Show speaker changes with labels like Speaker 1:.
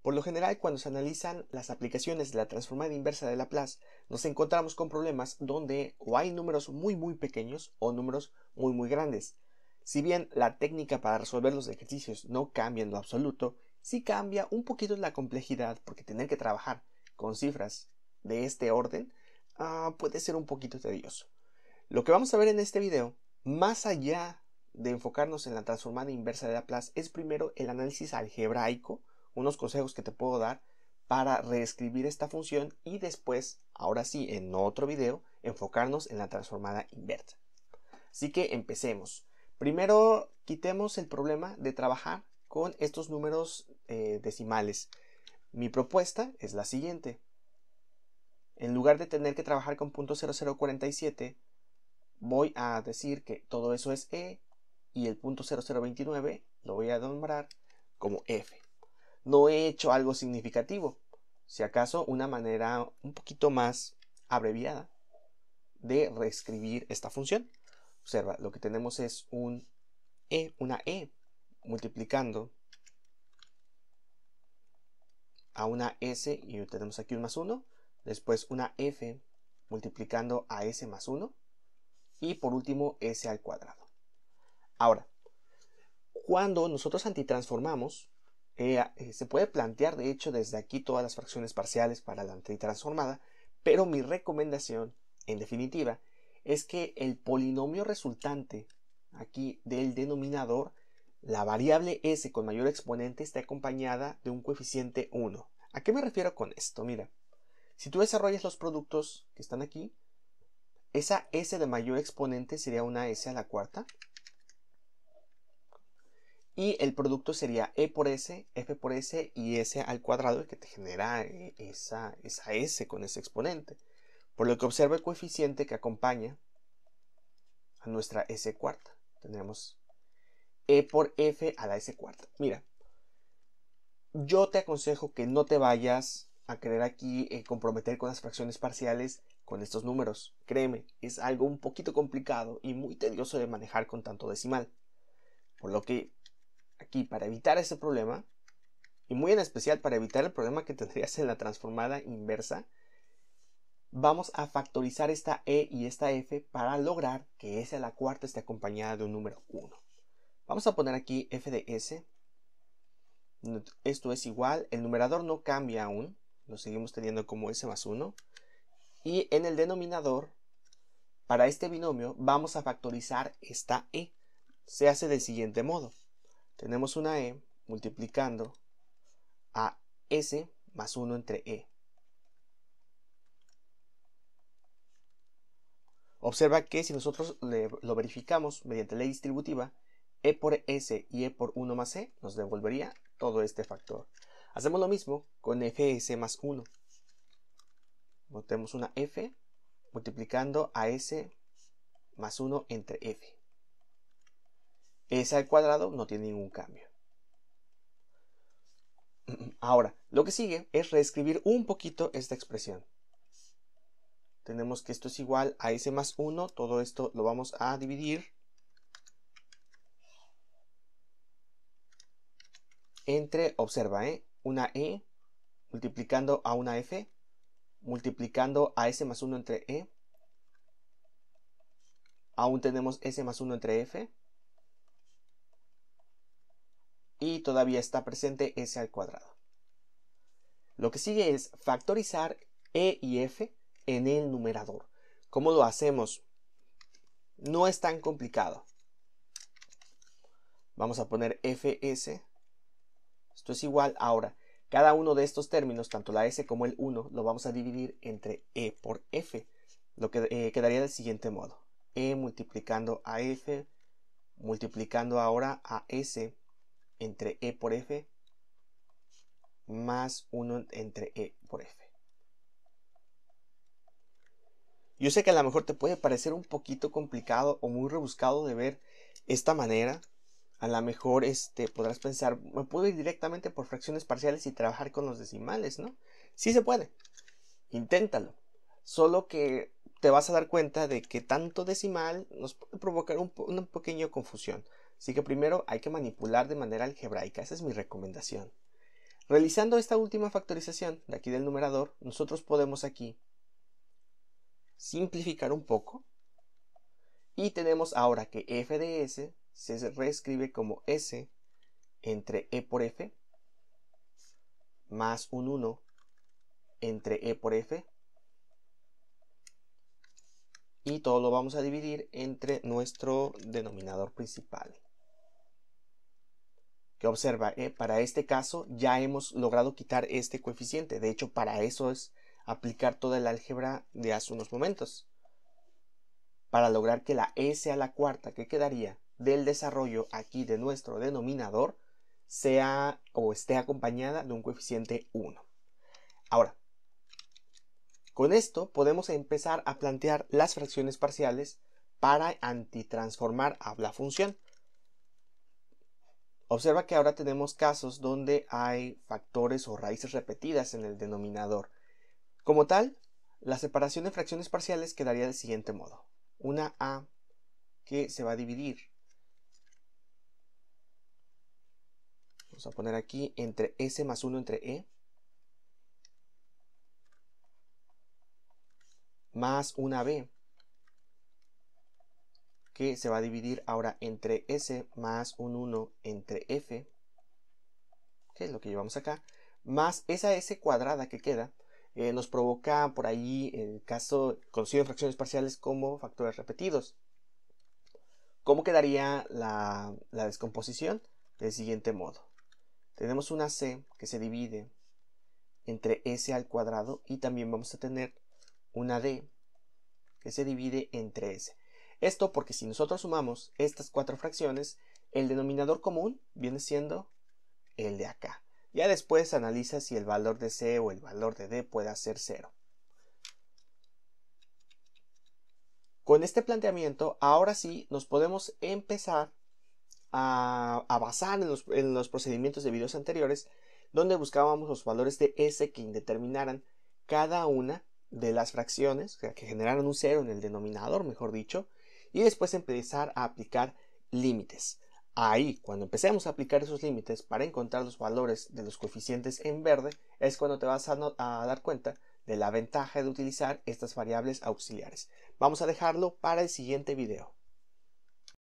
Speaker 1: Por lo general, cuando se analizan las aplicaciones de la transformada inversa de Laplace, nos encontramos con problemas donde o hay números muy pequeños o números muy grandes. Si bien la técnica para resolver los ejercicios no cambia en lo absoluto, sí cambia un poquito la complejidad, porque tener que trabajar con cifras de este orden puede ser un poquito tedioso. Lo que vamos a ver en este video, más allá de enfocarnos en la transformada inversa de Laplace, es primero el análisis algebraico, unos consejos que te puedo dar para reescribir esta función, y después, ahora sí, en otro video, enfocarnos en la transformada inversa. Así que empecemos. Primero, quitemos el problema de trabajar con estos números decimales. Mi propuesta es la siguiente. En lugar de tener que trabajar con .0047, voy a decir que todo eso es E, y el .0029 lo voy a nombrar como F. No he hecho algo significativo, si acaso una manera un poquito más abreviada de reescribir esta función. Observa, lo que tenemos es una E multiplicando a una S, y tenemos aquí un más 1, después una F multiplicando a S más 1, y por último S al cuadrado. Ahora, cuando nosotros antitransformamos, se puede plantear de hecho desde aquí todas las fracciones parciales para la antitransformada, pero mi recomendación, en definitiva, es que el polinomio resultante aquí del denominador, la variable s con mayor exponente, esté acompañada de un coeficiente 1. ¿A qué me refiero con esto? Mira, si tú desarrollas los productos que están aquí, esa s de mayor exponente sería una s a la cuarta, y el producto sería e por s, f por s y s al cuadrado, el que te genera esa s con ese exponente. Por lo que observa el coeficiente que acompaña a nuestra s cuarta. Tenemos e por f a la s cuarta. Mira, yo te aconsejo que no te vayas a querer aquí comprometer con las fracciones parciales con estos números. Créeme, es algo un poquito complicado y muy tedioso de manejar con tanto decimal. Por lo que aquí, para evitar ese problema, y muy en especial para evitar el problema que tendrías en la transformada inversa, vamos a factorizar esta e y esta f para lograr que s a la cuarta esté acompañada de un número 1. Vamos a poner aquí f de s. Esto es igual, el numerador no cambia aún, lo seguimos teniendo como s más 1. Y en el denominador, para este binomio, vamos a factorizar esta e. Se hace del siguiente modo. Tenemos una e multiplicando a s más 1 entre e. Observa que si nosotros lo verificamos mediante ley distributiva, e por s y e por 1 más e nos devolvería todo este factor. Hacemos lo mismo con fs más 1. Tenemos una f multiplicando a s más 1 entre f. S al cuadrado no tiene ningún cambio. Ahora, lo que sigue es reescribir un poquito esta expresión. Tenemos que esto es igual a s más 1, todo esto lo vamos a dividir entre, observa, una e multiplicando a una f, multiplicando a s más 1 entre e, aún tenemos s más 1 entre f, y todavía está presente s al cuadrado. Lo que sigue es factorizar e y f en el numerador. ¿Cómo lo hacemos? No es tan complicado. Vamos a poner fs. Esto es igual. Ahora, cada uno de estos términos, tanto la s como el 1, lo vamos a dividir entre e por f. Lo que quedaría del siguiente modo. E multiplicando a f, multiplicando ahora a s entre e por f, más 1 entre e por f. Yo sé que a lo mejor te puede parecer un poquito complicado o muy rebuscado de ver esta manera. A lo mejor podrás pensar, me puedo ir directamente por fracciones parciales y trabajar con los decimales, ¿no? Sí se puede. Inténtalo. Solo que te vas a dar cuenta de que tanto decimal nos puede provocar una pequeña confusión. Así que primero hay que manipular de manera algebraica. Esa es mi recomendación. Realizando esta última factorización de aquí del numerador, nosotros podemos aquí simplificar un poco y tenemos ahora que f de s se reescribe como s entre e por f más un 1 entre e por f, y todo lo vamos a dividir entre nuestro denominador principal. Que observa, para este caso ya hemos logrado quitar este coeficiente. De hecho, para eso es aplicar toda el álgebra de hace unos momentos, para lograr que la s a la cuarta que quedaría del desarrollo aquí de nuestro denominador sea o esté acompañada de un coeficiente 1. Ahora, con esto podemos empezar a plantear las fracciones parciales para antitransformar a la función. Observa que ahora tenemos casos donde hay factores o raíces repetidas en el denominador. Como tal, la separación de fracciones parciales quedaría del siguiente modo. Una a que se va a dividir, vamos a poner aquí, entre s más 1 entre e, más una b que se va a dividir ahora entre s más un 1 entre f, que es lo que llevamos acá, más esa s cuadrada que queda. Nos provoca por ahí el caso conocido en fracciones parciales como factores repetidos. ¿Cómo quedaría la descomposición? Del siguiente modo. Tenemos una c que se divide entre s al cuadrado y también vamos a tener una d que se divide entre s. Esto porque si nosotros sumamos estas cuatro fracciones, el denominador común viene siendo el de acá. Ya después analiza si el valor de c o el valor de d puede ser 0. Con este planteamiento, ahora sí nos podemos empezar a basar en los procedimientos de videos anteriores, donde buscábamos los valores de s que indeterminaran cada una de las fracciones, o sea, que generaran un 0 en el denominador, mejor dicho, y después empezar a aplicar límites. Ahí, cuando empecemos a aplicar esos límites para encontrar los valores de los coeficientes en verde, es cuando te vas a dar cuenta de la ventaja de utilizar estas variables auxiliares. Vamos a dejarlo para el siguiente video.